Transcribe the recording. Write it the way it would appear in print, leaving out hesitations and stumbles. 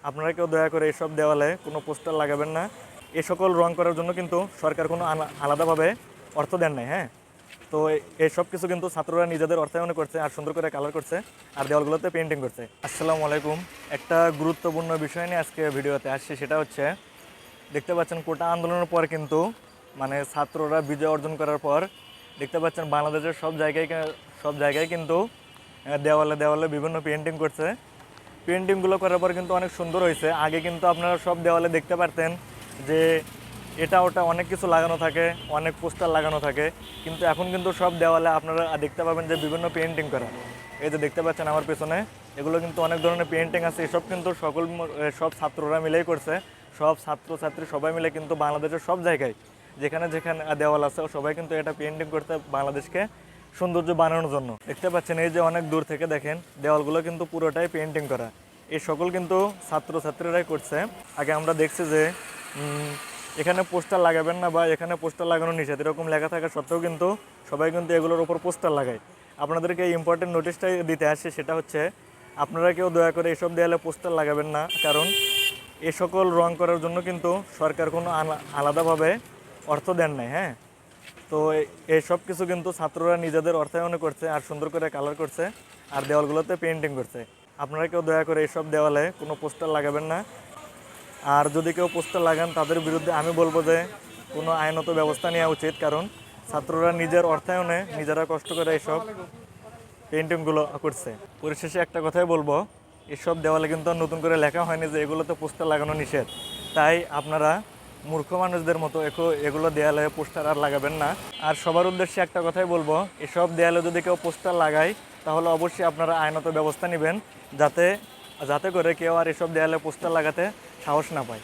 আপনারা কেউ দয়া করে এসব দেওয়ালে কোনো পোস্টার লাগাবেন না। এ সকল রং করার জন্য কিন্তু সরকার কোনো আলাদাভাবে অর্থ দেন নাই। হ্যাঁ, তো এইসব কিছু কিন্তু ছাত্ররা নিজেদের অর্থায়নে করছে আর সুন্দর করে কালার করছে আর দেওয়ালগুলোতে পেন্টিং করছে। আসসালামু আলাইকুম। একটা গুরুত্বপূর্ণ বিষয় নিয়ে আজকে ভিডিওতে আসছি, সেটা হচ্ছে দেখতে পাচ্ছেন কোটা আন্দোলনের পর কিন্তু মানে ছাত্ররা বিজয় অর্জন করার পর দেখতে পাচ্ছেন বাংলাদেশের সব জায়গায় কিন্তু দেওয়ালে দেওয়ালে বিভিন্ন পেন্টিং করছে। পেন্টিংগুলো করার পর কিন্তু অনেক সুন্দর হয়েছে। আগে কিন্তু আপনারা সব দেওয়ালে দেখতে পারতেন যে এটা ওটা অনেক কিছু লাগানো থাকে, অনেক পোস্টার লাগানো থাকে, কিন্তু এখন কিন্তু সব দেওয়ালে আপনারা দেখতে পাবেন যে বিভিন্ন পেন্টিং করা। এই যে দেখতে পাচ্ছেন আমার পেছনে, এগুলো কিন্তু অনেক ধরনের পেন্টিং আছে। এসব কিন্তু সব ছাত্ররা মিলেই করছে। সব ছাত্রছাত্রী সবাই মিলে কিন্তু বাংলাদেশের সব জায়গায় যেখানে যেখানে দেওয়াল আছে সবাই কিন্তু এটা পেন্টিং করতে বাংলাদেশকে সৌন্দর্য বানানোর জন্য। দেখতে পাচ্ছেন এই যে অনেক দূর থেকে দেখেন দেওয়ালগুলো কিন্তু পুরোটাই পেন্টিং করা। এই সকল কিন্তু ছাত্রছাত্রীরাই করছে। আগে আমরা দেখছি যে এখানে পোস্টার লাগাবেন না বা এখানে পোস্টার লাগানো নিষেধ এরকম লেখা থাকা সত্ত্বেও কিন্তু সবাই কিন্তু এগুলোর উপর পোস্টার লাগায়। আপনাদেরকে এই ইম্পর্টেন্ট নোটিশটাই দিতে আসছে, সেটা হচ্ছে আপনারা কেউ দয়া করে এসব দেয়ালে পোস্টার লাগাবেন না, কারণ এ সকল রং করার জন্য কিন্তু সরকার কোনো আলাদাভাবে অর্থ দেন নাই। হ্যাঁ, তো এইসব কিছু কিন্তু ছাত্ররা নিজেদের অর্থায়নে করছে আর সুন্দর করে কালার করছে আর দেওয়ালগুলোতে পেন্টিং করছে। আপনারা কেউ দয়া করে এইসব দেওয়ালে কোনো পোস্টার লাগাবেন না। আর যদি কেউ পোস্টার লাগান তাদের বিরুদ্ধে আমি বলবো যে কোনো আইনত ব্যবস্থা নেওয়া উচিত, কারণ ছাত্ররা নিজের অর্থায়নে নিজেরা কষ্ট করে এইসব পেন্টিংগুলো করছে। পরিশেষে একটা কথাই বলবো, এসব দেওয়ালে কিন্তু আর নতুন করে লেখা হয়নি যে এগুলোতে পোস্টার লাগানো নিষেধ। তাই আপনারা মূর্খ মানুষদের মতো এগুলো দেয়ালে পোস্টার আর লাগাবেন না। আর সবার উদ্দেশ্যে একটা কথাই বলবো, এসব দেয়ালে যদি কেউ পোস্টার লাগায় তাহলে অবশ্যই আপনারা আইনত ব্যবস্থা নেবেন, যাতে করে কেউ আর এসব দেয়ালে পোস্টার লাগাতে সাহস না পায়।